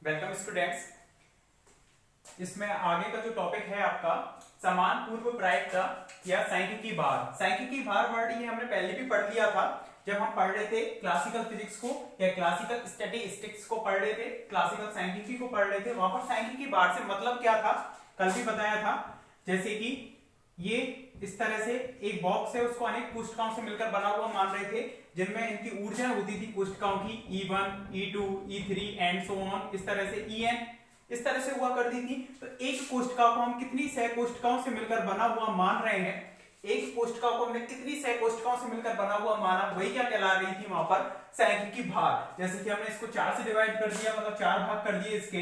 Welcome students. इसमें आगे का जो टॉपिक है आपका समान पूर्व प्रायिकता या सांख्यिकी भार। सांख्यिकी भार वर्ड ये हमने पहले भी पढ़ लिया था जब हम पढ़ रहे थे क्लासिकल फिजिक्स को या क्लासिकल स्टैटिस्टिक्स को पढ़ रहे थे, क्लासिकल सांख्यिकी को पढ़ रहे थे। वहां पर सांख्यिकी भार से मतलब क्या था कल भी बताया था। जैसे कि ये इस तरह से एक बॉक्स है, उसको अनेक कोष्ठकों से मिलकर बना हुआ मान रहे थे जिनमें इनकी ऊर्जा होती थी कोष्ठकों की E1, E2, E3 and so on, इस तरह से En इस तरह से हुआ करती थी। तो एक कोष्ठका को हम कितनी सह कोष्ठकों से मिलकर बना हुआ मान रहे हैं, एक कोष्ठका को हमने कितनी सह कोष्ठकों से मिलकर बना हुआ माना, वही क्या कहला रही थी वहां पर सांख्यिकी भार। जैसे कि हमने इसको 4 से डिवाइड कर दिया, मतलब 4 भाग कर दिए इसके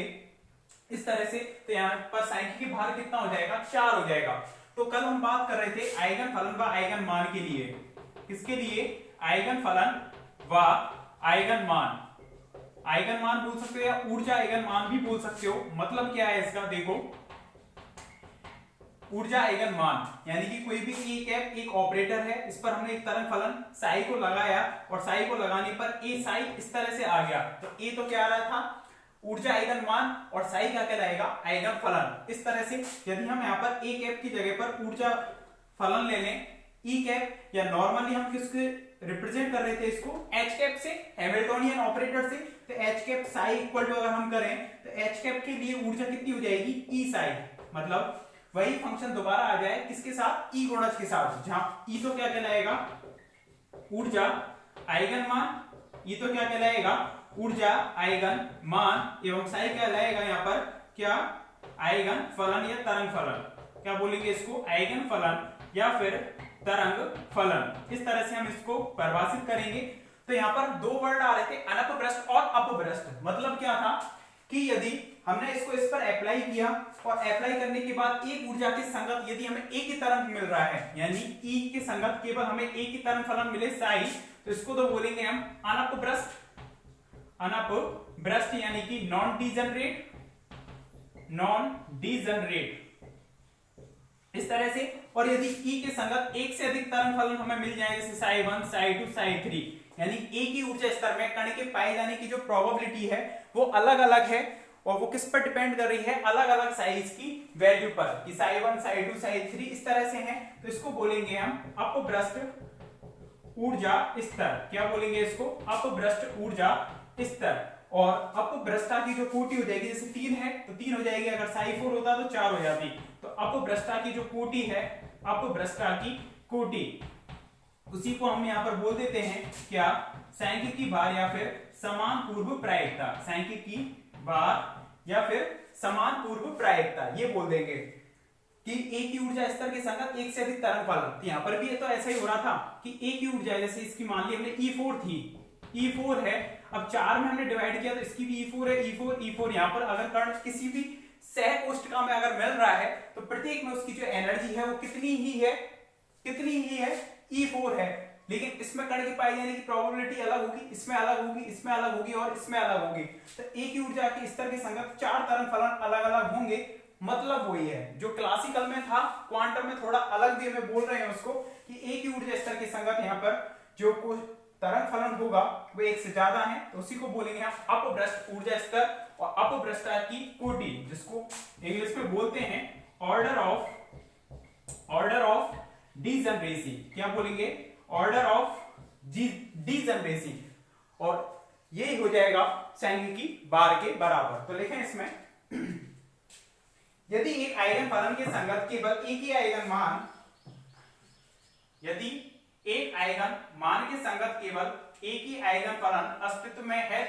इस तरह से, तो यहाँ पर सांख्यिकी भार कितना हो जाएगा, 4 हो जाएगा। तो कल हम बात कर रहे थे आइगन फलन व आइगन मान के लिए। किसके लिए? आइगन फलन व आइगन मान। आइगन मान बोल सकते हो या ऊर्जा आइगन मान भी बोल सकते हो। मतलब क्या है इसका, देखो ऊर्जा आइगन मान यानी कि कोई भी ए कैप एक ऑपरेटर है, इस पर हमने एक तरंग फलन साई को लगाया और साई को लगाने पर ए साई इस तरह से आ गया। तो ए तो क्या आ रहा था, ऊर्जा आइगन मान, और साई क्या कहलाएगा, आइगन फलन। इस तरह से यदि हम यहाँ पर ए कैप की जगह पर ऊर्जा फलन ले लें ई कैप, या नॉर्मली हम किसके रिप्रेजेंट कर रहे थे इसको एच कैप से, हैमिल्टोनियन ऑपरेटर से। तो H cap psi equal to अगर हम करें तो एच कैप के लिए ऊर्जा कितनी हो जाएगी, ई साई। मतलब वही फंक्शन दोबारा आ जाए किसके साथ, ई गुणज के साथ, जहां ई तो क्या कहलाएगा, ऊर्जा आइगन मान, ई तो क्या कहलाएगा, ऊर्जा आइगन मान, एवं साई क्या लाएगा यहाँ पर, क्या आइगन फलन या तरंग फलन। क्या बोलेंगे इसको, आइगन फलन या फिर तरंग फलन। इस तरह से हम इसको परिभाषित करेंगे। तो यहाँ पर दो वर्ड आ रहे थे, अनपभ्रष्ट और अपभ्रष्ट। मतलब क्या था कि यदि हमने इसको इस पर अप्लाई किया और अप्लाई करने के बाद एक ऊर्जा के संगत यदि हमें एक ही तरंग मिल रहा है, यानी ई के संगत केवल हमें एक ही तरंग फलन मिले साई, तो इसको तो बोलेंगे हम अनपभ्रष्ट। अनपभ्रष्ट यानी कि नॉन डीजनरेट, नॉन डीजनरेट इस तरह से। और यदि ई के संगत एक से अधिक तरंग फलन हमें मिल जाए, जैसे साई 1, साई 2, साई 3, यानी एक ही ऊर्जा स्तर में कण के पाए जाने की जो प्रोबेबिलिटी है वो अलग अलग है, और वो किस पर डिपेंड कर रही है, अलग अलग साइज की वैल्यू पर, कि साई 1, साई 2, साई 3 इस तरह से है। तो इसको बोलेंगे हम अपभ्रष्ट ऊर्जा स्तर। क्या बोलेंगे इसको, अपभ्रष्ट ऊर्जा स्तर। और अपभ्रष्टता की जो कोटि हो जाएगी, जैसे 3 है तो 3 हो जाएगी, अगर साई 4 होता तो 4 हो जाती। तो अपभ्रष्टता की जो कोटि है, अपभ्रष्टता की कोटि, उसी को हम यहां पर बोल देते हैं क्या, सांख्यिकी भार या फिर समान पूर्व प्रायिकता। सांख्यिकी भार या फिर समान पूर्व प्रायिकता ये बोल देंगे कि एक ही ऊर्जा स्तर के संगत एक से अधिक तरंग फलन। तो यहां पर भी तो ऐसा ही हो रहा था कि एक ही ऊर्जा, जैसे इसकी मान ली हमने E4 थी, E4 है, अब 4 में हमने डिवाइड किया तो इसकी भी E4 है, E4 यहाँ पर अगर कण किसी भी सह कोष्ठका में अगर मिल रहा है तो प्रत्येक में उसकी जो एनर्जी है वो कितनी ही है, कितनी ही है, E4 है। लेकिन इसमें कण की पाई जाने की प्रोबेबिलिटी अलग होगी, इसमें अलग होगी, इसमें अलग होगी और इसमें अलग होगी। तो एक ही ऊर्जा के स्तर के संगत 4 तरंग फलन अलग अलग होंगे। मतलब वही है जो क्लासिकल में था, क्वांटम में थोड़ा अलग वे में बोल रहे हैं उसको, कि एक ही ऊर्जा स्तर के संगत यहाँ पर जो तरंग फलन होगा वो एक से ज्यादा है, तो उसी को बोलेंगे हम अपभ्रष्ट ऊर्जा स्तर और अपभ्रष्टता की कोटि, जिसको इंग्लिश में बोलते हैं ऑर्डर ऑफ डीजनरेसी। क्या बोलेंगे, ऑर्डर ऑफ डीजनरेसी। और यही हो जाएगा सांख्यिकी भार के बराबर। तो लिखें इसमें यदि एक आइगन फलन के संगत केवल एक ही आइगन मान, यदि एक आइगन मान के संगत केवल एक ही आइगन फलन अस्तित्व में है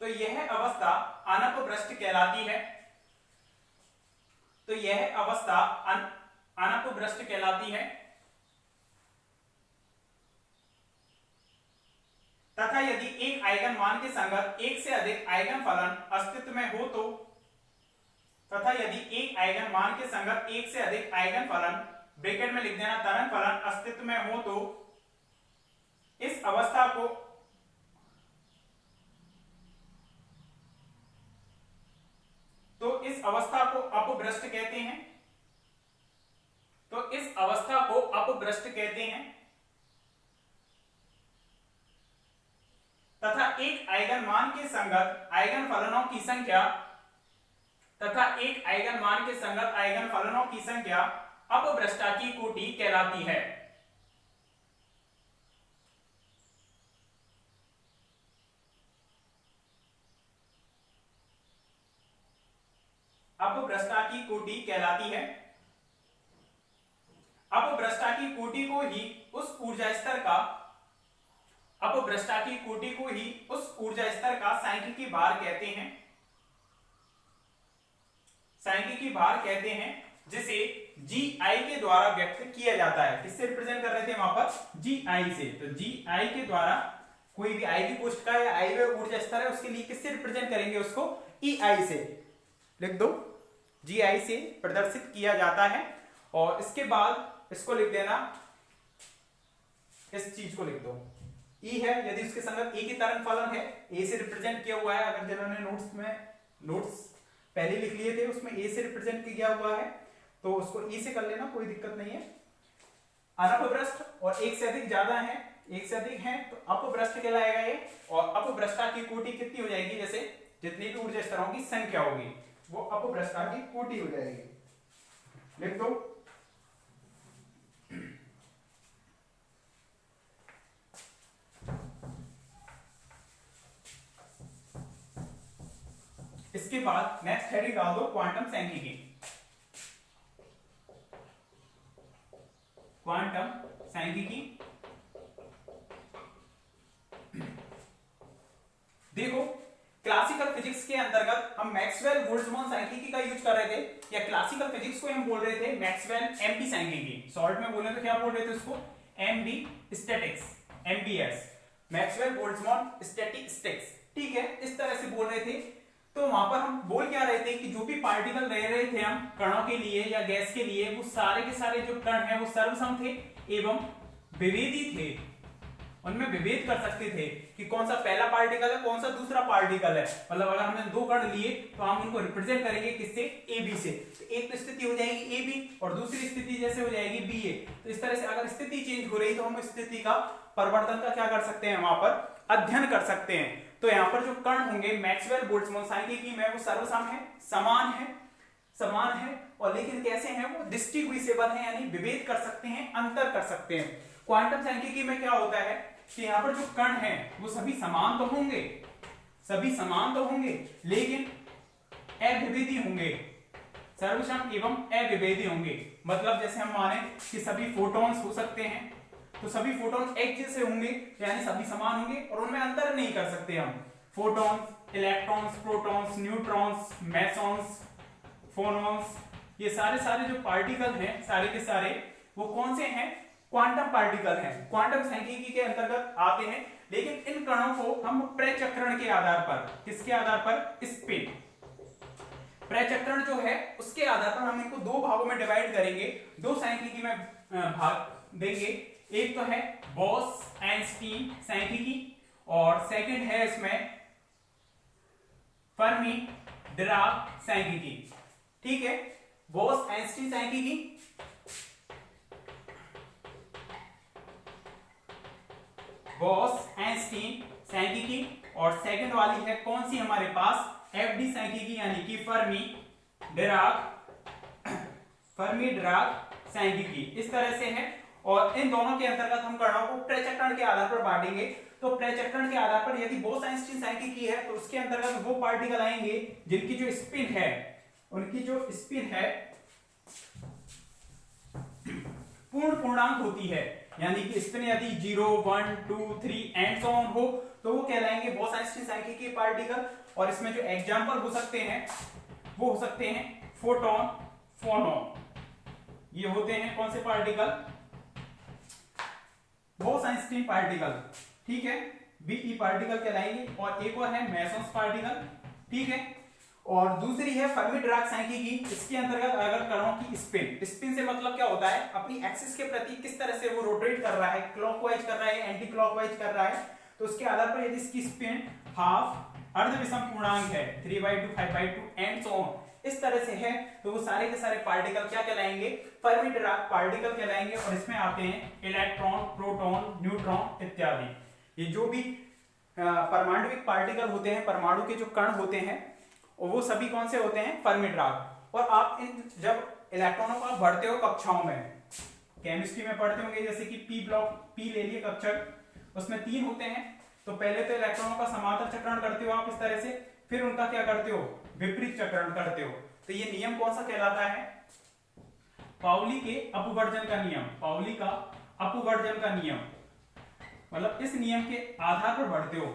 तो यह अवस्था अनपभ्रष्ट कहलाती है। तो यह अवस्था अनपभ्रष्ट कहलाती है। तथा यदि एक आइगन मान के संगत एक से अधिक आइगन फलन अस्तित्व में हो तो, तथा यदि एक आइगन मान के संगत एक से अधिक आइगन फलन, ब्रैकेट में लिख देना तरंग फलन अस्तित्व में हो तो इस अवस्था को अपभ्रष्ट कहते हैं। तो इस अवस्था को अपभ्रष्ट कहते हैं। तथा एक आइगन मान के संगत आइगन फलनों की संख्या अपभ्रष्टा की कोटि कहलाती है। अपभ्रष्टा की कोटि कहलाती है। अपभ्रष्टा की कोटि को ही उस ऊर्जा स्तर का सांख्यिकी भार कहते हैं जिसे GI के द्वारा व्यक्त किया जाता है। किससे रिप्रेजेंट कर रहे थे वहां पर? GI से। तो GI के द्वारा कोई भी IV पोस्ट का या IV ऊर्जा स्तर है उसके लिए किससे रिप्रेजेंट करेंगे उसको? EI से। लिख दो, GI से प्रदर्शित किया जाता है। और इसके बाद इसको लिख देना, इस चीज को लिख दो, E है यदि उसके संगत A की तरंग फलन है, A से रिप्रेजेंट किया हुआ है। अगर जिन्होंने नोट्स पहले लिख लिए थे उसमें A से रिप्रेजेंट किया हुआ है तो उसको E से कर लेना, कोई दिक्कत नहीं है। अनपभ्रष्ट और एक से अधिक ज्यादा है, एक से अधिक है तो अपभ्रष्ट कहलाएगा ये। और अपभ्रष्टा की कोटि कितनी हो जाएगी? जैसे जितनी भी ऊर्जा स्तरों की संख्या होगी वो अपभ्रष्टा की कोटि हो जाएगी। लिख दो। इसके बाद नेक्स्ट हेडिंग डाल दो क्वांटम सांख्यिकी। क्वांटम सांख्यिकी। देखो, क्लासिकल फिजिक्स के अंतर्गत हम मैक्सवेल बोल्ट्जमैन सांख्यिकी का यूज कर रहे थे, या क्लासिकल फिजिक्स को हम बोल रहे थे मैक्सवेल एमपी सांख्यिकी। शॉर्ट में बोले तो क्या बोल रहे थे उसको? MB statics, MBS, Maxwell Boltzmann statistics. ठीक है, इस तरह से बोल रहे थे। तो वहां पर हम बोल क्या रहे थे कि जो भी पार्टिकल रह रहे थे हम कणों के लिए या गैस के लिए, वो सारे के सारे जो कण हैं वो सर्वसम थे एवं विभेदी थे। उनमें विभेद कर सकते थे कि कौन सा पहला पार्टिकल है, कौन सा दूसरा पार्टिकल है। मतलब अगर हमने दो कण लिए तो हम उनको रिप्रेजेंट करेंगे किससे? ए बी से। तो एक तो स्थिति हो जाएगी ए बी और दूसरी स्थिति जैसे हो जाएगी बी ए। तो इस तरह से अगर स्थिति चेंज हो रही तो हम स्थिति का परिवर्तन का क्या कर सकते हैं? वहां पर अध्ययन कर सकते हैं। तो यहाँ पर जो कण होंगे मैक्सवेल बोल्ट्जमैन सांख्यिकी में वो सर्वसम है, समान है और लेकिन कैसे हैं? वो डिस्टिंग्विशेबल है, यानी विभेद कर सकते हैं, अंतर कर सकते हैं। क्वांटम सांख्यिकी में क्या होता है कि यहाँ पर जो कण हैं वो सभी समान तो होंगे लेकिन अविभेदी होंगे, सर्वसम एवं अविभेदी होंगे। मतलब जैसे हम माने कि सभी फोटॉन्स हो सकते हैं तो सभी फोटॉन एक जैसे होंगे, यानी सभी समान होंगे और उनमें अंतर नहीं कर सकते हम। फोटॉन्स, इलेक्ट्रॉन्स, प्रोटॉन्स, न्यूट्रॉन्स, मेसॉन्स, फोनॉन्स, ये सारे जो पार्टिकल हैं सारे के सारे वो कौन से हैं? क्वांटम पार्टिकल हैं, क्वांटम सांख्यिकी के अंतर्गत आते हैं। लेकिन इन कणों को हम प्रचक्रण के आधार पर, किसके आधार पर? स्पिन, प्रचक्रण जो है उसके आधार पर हम इनको दो भागों में डिवाइड करेंगे, दो सांख्यिकी में भाग देंगे। एक तो है बोस-आइंस्टीन सांख्यिकी और सेकंड है इसमें फर्मी-डिराक सांख्यिकी। ठीक है, बोस-आइंस्टीन सांख्यिकी, बोस-आइंस्टीन सांख्यिकी और सेकंड वाली है कौन सी हमारे पास? एफडी सांख्यिकी, यानी कि फर्मी-डिराक सांख्यिकी। इस तरह से है और इन दोनों के अंतर्गत हम कणों को प्रचक्रण के आधार पर बांटेंगे। तो प्रचक्रण के आधार पर यदि बोस-आइंस्टीन सांख्यिकी है तो उसके अंतर्गत वो पार्टिकल आएंगे जिनकी जो स्पिन है, उनकी जो स्पिन है पूर्णांक होती है, यानी कि स्पिन यदि 0, 1, 2, 3 एंड सो ऑन हो तो वो कहलाएंगे बोस-आइंस्टीन सांख्यिकी पार्टिकल। और इसमें जो एग्जांपल हो सकते हैं वो हो सकते हैं फोटॉन, फोनॉन, ये होते हैं कौन से पार्टिकल? Bose-Einstein particle. ठीक है, बीई पार्टिकल कहलाएंगे। और एक और है मेसॉन्स पार्टिकल। ठीक है, और दूसरी है फर्मी-डिराक सांख्यिकी। इसके अंतर्गत अगर कणों की स्पिन से मतलब क्या होता है? अपनी एक्सिस के प्रति किस तरह से वो रोटेट कर रहा है, क्लॉकवाइज कर रहा है, एंटी क्लॉकवाइज कर रहा है। तो उसके आधार पर यदि इसकी स्पिन हाफ अर्ध विषम पूर्णांक है, 3/2, 5/2 एंड सो ऑन, इस तरह से है तो वो सारे के सारे पार्टिकल क्या कहलाएंगे? फर्मी-डिराक पार्टिकल कहलाएंगे। और इसमें आते हैं इलेक्ट्रॉन, प्रोटॉन, न्यूट्रॉन इत्यादि। ये जो भी परमाणविक पार्टिकल होते हैं, परमाणु के जो कण होते हैं, वो सभी कौन से होते हैं, फर्मी ड्राग। और आप इन जब इलेक्ट्रॉनों को आप बढ़ते हो कक्षाओं में, केमिस्ट्री में पढ़ते होंगे, जैसे कि पी ब्लॉक, पी ले लिए कक्षक, उसमें 3 होते हैं। तो पहले तो इलेक्ट्रॉनों का समांतर चक्रण करते हो आप इस तरह से, फिर उनका क्या करते हो, विपरीत चक्रण करते हो। तो ये नियम कौन सा कहलाता है, पाउली के अपवर्जन का नियम, पाउली का अपवर्जन का नियम। मतलब इस नियम के आधार पर बढ़ते हो,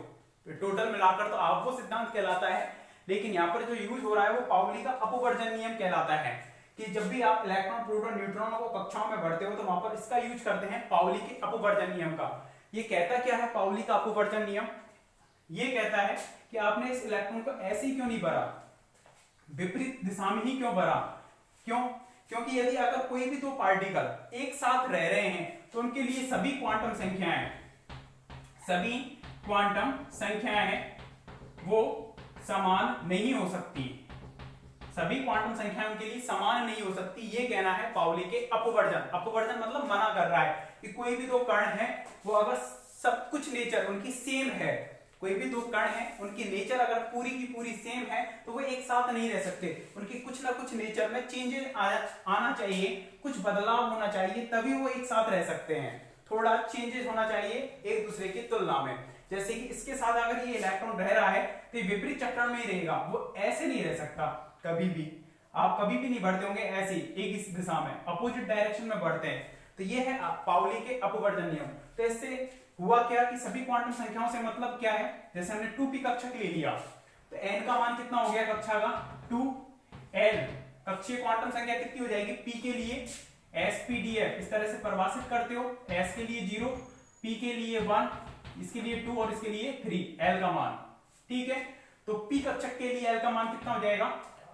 टोटल मिलाकर तो आप वो सिद्धांत कहलाता है, लेकिन यहाँ पर जो यूज हो रहा है वो पाउली का अपवर्जन नियम कहलाता है, कि जब भी आप इलेक्ट्रॉन, प्रोटॉन, न्यूट्रॉनों को कक्षाओं में बढ़ते हो तो वहां पर इसका यूज करते हैं, पाउली के अपवर्जन नियम का। ये कहता क्या है पाउली का अपवर्जन नियम, ये कहता है कि आपने इस इलेक्ट्रॉन को ऐसे ही क्यों नहीं भरा, विपरीत दिशा में ही क्यों भरा। क्यों, क्योंकि यदि अगर कोई भी 2 पार्टिकल एक साथ रह रहे हैं तो उनके लिए सभी क्वांटम संख्याएं, सभी क्वांटम संख्याएं वो समान नहीं हो सकती, सभी क्वांटम संख्याएं उनके लिए समान नहीं हो सकती। ये कहना है पाउली के अपवर्जन। अपवर्जन मतलब मना कर रहा है कि कोई भी 2 कण हैं, वो अगर सब कुछ नेचर उनकी सेम है, कोई भी 2 कण हैं, उनकी नेचर अगर पूरी की पूरी सेम है तो वो एक साथ नहीं रह सकते, उनकी कुछ ना कुछ नेचर में चेंजेस आना चाहिए, कुछ बदलाव होना चाहिए, तभी वो एक साथ रह सकते हैं। थोड़ा चेंजेस होना चाहिए एक दूसरे की तुलना में। जैसे कि इसके साथ अगर ये इलेक्ट्रॉन रह रहा है तो ये विपरीत चक्रण में ही रहेगा, वो ऐसे नहीं रह सकता कभी भी। आप कभी भी नहीं बढ़ते होंगे ऐसे एक इस दिशा में, अपोजिट डायरेक्शन में बढ़ते हैं। तो ये है पाउली के अपवर्जन नियम। तो इससे हुआ क्या कि सभी क्वांटम संख्याओं से मतलब क्या है, जैसे हमने 2p कक्षक ले लिया तो n का मान कितना हो गया कक्षा का, 2l। कक्षीय क्वांटम संख्या कितनी हो जाएगी, p के लिए spdf इस तरह से परिभाषित करते हो, s के लिए 0, p के लिए 1, इसके लिए 2 और इसके लिए 3, l का मान। ठीक है, तो p कक्षक के लिए l का मान कितना हो जाएगा,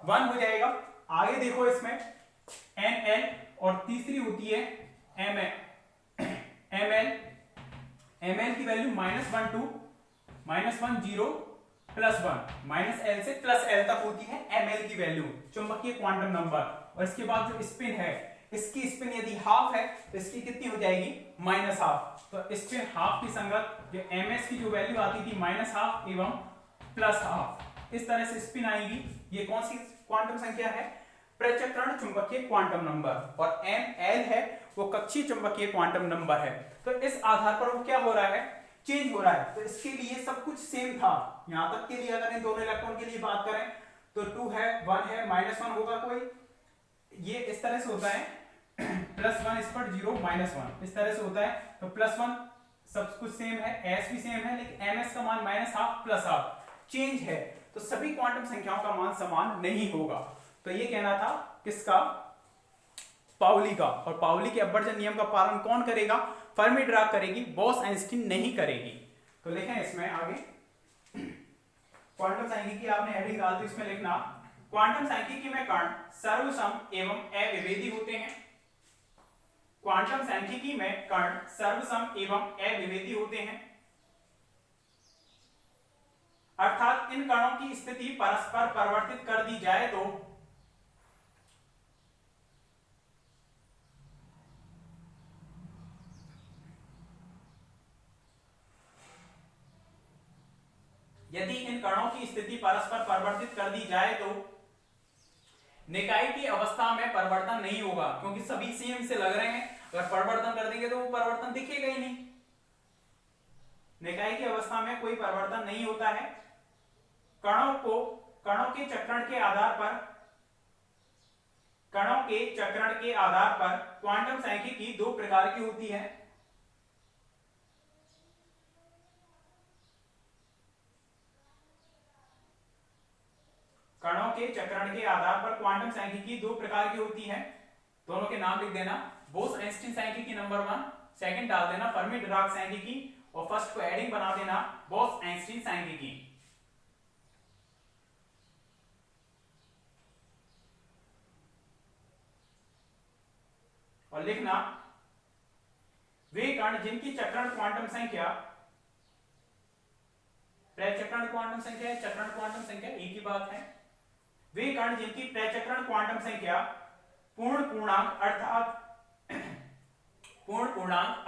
1 हो जाएगा। आगे देखो इसमें ml और तीसरी होती है ml, ml की वैल्यू -1 2 -1 0 +1 -l से +l तक होती है ml की वैल्यू, चुंबकीय क्वांटम नंबर। और इसके बाद जो स्पिन है, इसकी स्पिन यदि हाफ है तो इसकी कितनी हो जाएगी, -12। तो स्पिन हाफ की संगत जो ms की जो वैल्यू आती थी -12 एवं +12, इस तरह से स्पिन आएगी। ये कौन सी क्वांटम संख्या है, प्रचक्रण चुंबकीय क्वांटम नंबर। और ml है वो कक्षीय चुंबकीय क्वांटम नंबर है। तो इस आधार पर वो क्या हो रहा है, चेंज हो रहा है। तो इसके लिए सब कुछ सेम था, यहां तक के लिए अगर इन दोनों इलेक्ट्रॉन के लिए बात करें तो 2 है, 1 है, -1 होगा कोई, ये इस तरह से होता है +1 इस पर 0 -1 इस तरह से होता है। तो +1 सब कुछ सेम है, s भी सेम है, लेकिन ms का मान -12 +12 चेंज है। तो सभी क्वांटम संख्याओं का मान समान नहीं होगा। तो ये कहना था किसका, पाउली का। और पाउली के अपवर्जन नियम का पालन कौन करेगा, फर्मी ड्राग करेगी, बोस आइंस्टीन नहीं करेगी। तो लिखें इसमें आगे क्वांटम सांख्यिकी आपने हेडिंग डाल दी, इसमें लिखना क्वांटम सांख्यिकी में कण सर्वसम एवं अविभेदी होते हैं। क्वांटम सांख्यिकी में कण सर्वसम एवं अविभेदी होते हैं, अर्थात इन कणों की स्थिति परस्पर परिवर्तित कर दी जाए तो यदि इन कणों की स्थिति परस्पर परिवर्तित कर दी जाए तो निकाय की अवस्था में परिवर्तन नहीं होगा, क्योंकि सभी सेम से लग रहे हैं। अगर परिवर्तन कर देंगे तो वो परिवर्तन दिखेगा ही नहीं। निकाय की अवस्था में कोई परिवर्तन नहीं होता है। कणों के चक्रण के आधार पर क्वांटम सांख्यिकी 2 प्रकार की होती है। कणों के चक्रण के आधार पर क्वांटम सांख्यिकी 2 प्रकार की होती है। दोनों के नाम लिख देना, बोस आइंस्टीन सांख्यिकी नंबर 1, सेकंड डाल देना फर्मी डिराक सांख्यिकी, और फर्स्ट को हेडिंग बना देना बोस आइंस्टीन सांख्यिकी। और लिखना वे कण जिनकी चक्रण क्वांटम संख्या, प्रचक्रण क्वांटम संख्या, चक्रण क्वांटम संख्या एक ही बात है। वे कण जिनकी प्रचक्रण क्वांटम संख्या पूर्ण पूर्णांक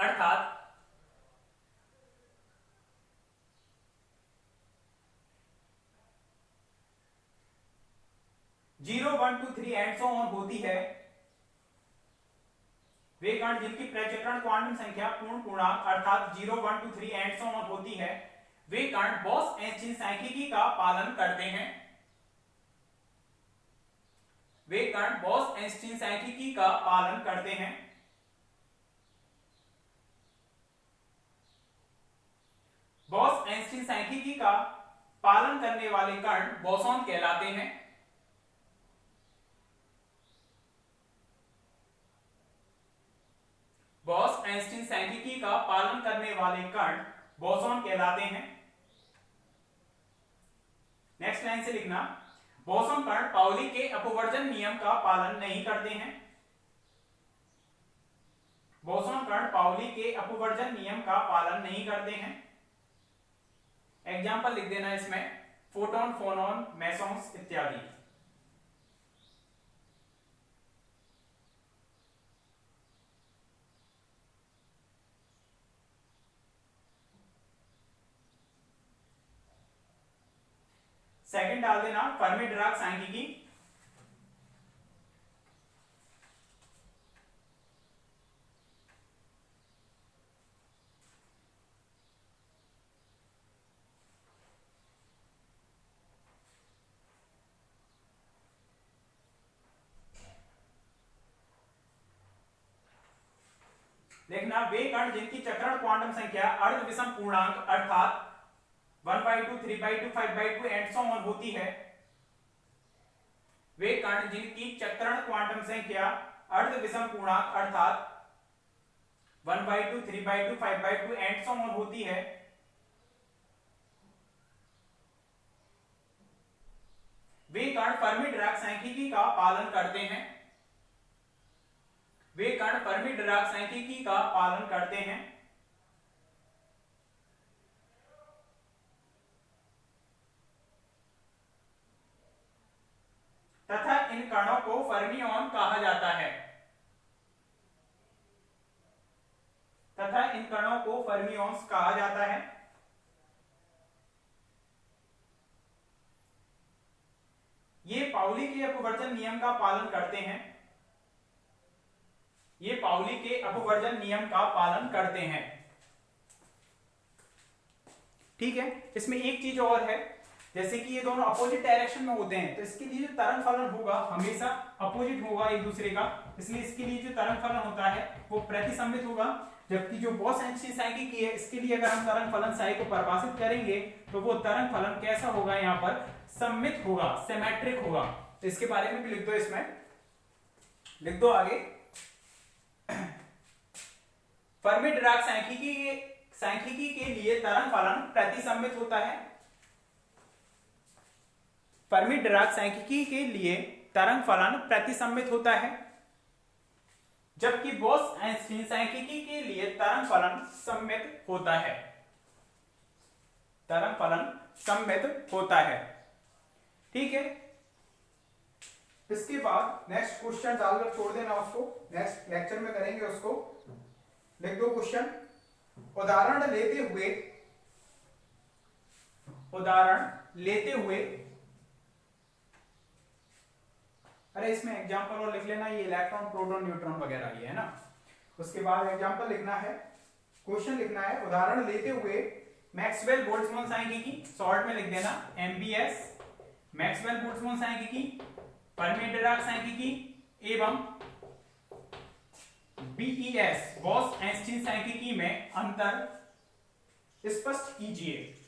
अर्थात एंड सो ऑन होती है, वे कण जिनकी प्रचक्रण क्वांटम संख्या पूर्ण पूर्णांक अर्थात 0 1 2 3 एंड सो ऑन होती है, वे कण बॉस-आइंस्टीन सांख्यिकी का पालन करते हैं। वे कण बॉस-आइंस्टीन सांख्यिकी का पालन करते हैं। बॉस-आइंस्टीन सांख्यिकी का पालन करने वाले कण बोसॉन कहलाते हैं। बॉस-आइंस्टीन सांख्यिकी का पालन करने वाले कण बोसॉन कहलाते हैं। नेक्स्ट लाइन से लिखना, बोसॉन कण पाउली के अपवर्जन नियम का पालन नहीं करते हैं। बोसॉन कण पाउली के अपवर्जन नियम का पालन नहीं करते हैं। एग्जाम्पल लिख देना इसमें, फोटोन, फोनॉन, मेसॉन्स इत्यादि। सेकंड डाल देना फर्मी डिराक सांख्यिकी। देखना, वे कण जिनकी चक्रण क्वांटम संख्या अर्ध विषम पूर्णांक अर्थात 1/2 3/2 5/2 एंड सो ऑन होती है, वे कण जिनकी चक्रण क्वांटम संख्या अर्ध विषम पूर्णांक अर्थात 1/2 3/2 5/2 एंड सो ऑन होती है, वे कण फर्मी डिराक सांख्यिकी का पालन करते हैं। वे कण फर्मी डिराक सांख्यिकी का पालन करते हैं। तथा इन कणों को फर्मियॉन कहा जाता है। तथा इन कणों को फर्मियॉन्स कहा जाता है। ये पाउली के अपवर्जन नियम का पालन करते हैं। ये पाउली के अपवर्जन नियम का पालन करते हैं। ठीक है, इसमें एक चीज और है, जैसे कि ये दोनों अपोजिट डायरेक्शन में होते हैं तो इसके लिए जो तरंग फलन होगा हमेशा अपोजिट होगा एक दूसरे का, इसलिए इसके लिए जो तरंग फलन होता है वो प्रतिसंबित होगा। जबकि जो बॉस-आइंस्टीन सांख्यिकी है इसके लिए अगर हम तरंग फलन साई को परिभाषित करेंगे तो वो तरंग फलन कैसा होगा, यहाँ पर सममित होगा, सिमेट्रिक होगा। तो इसके बारे में भी लिख दो, इसमें लिख दो आगे, फर्मी डिराक सांख्यिकी के लिए तरंग फलन प्रतिसंबित होता है। फर्मी डिराक सांख्यिकी के लिए तरंग फलन प्रतिसंबित होता है, जबकि बॉस-आइंस्टीन सांख्यिकी के लिए तरंग फलन सममित होता है। तरंग फलन सममित होता है। ठीक है, इसके बाद नेक्स्ट क्वेश्चन डालकर छोड़ देना, उसको नेक्स्ट लेक्चर में करेंगे उसको। लिख दो क्वेश्चन, उदाहरण लेते हुए अरे इसमें एग्जांपल और लिख लेना, ये इलेक्ट्रॉन प्रोटॉन न्यूट्रॉन वगैरह ये है ना। उसके बाद एग्जांपल लिखना है, क्वेश्चन लिखना है, उदाहरण लेते हुए मैक्सवेल बोल्ट्जमैन सांख्यिकी, शॉर्ट में लिख देना MBS, मैक्सवेल बोल्ट्जमैन सांख्यिकी, फर्मी डिराक सांख्यिकी एवं BES बॉस-आइंस्टीन सांख्यिकी में अंतर स्पष्ट कीजिए।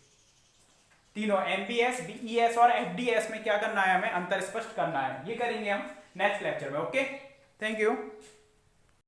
तीनों MBS, BES और FDS में क्या करना है, हमें अंतर स्पष्ट करना है। ये करेंगे हम नेक्स्ट लेक्चर में। Okay, thank you.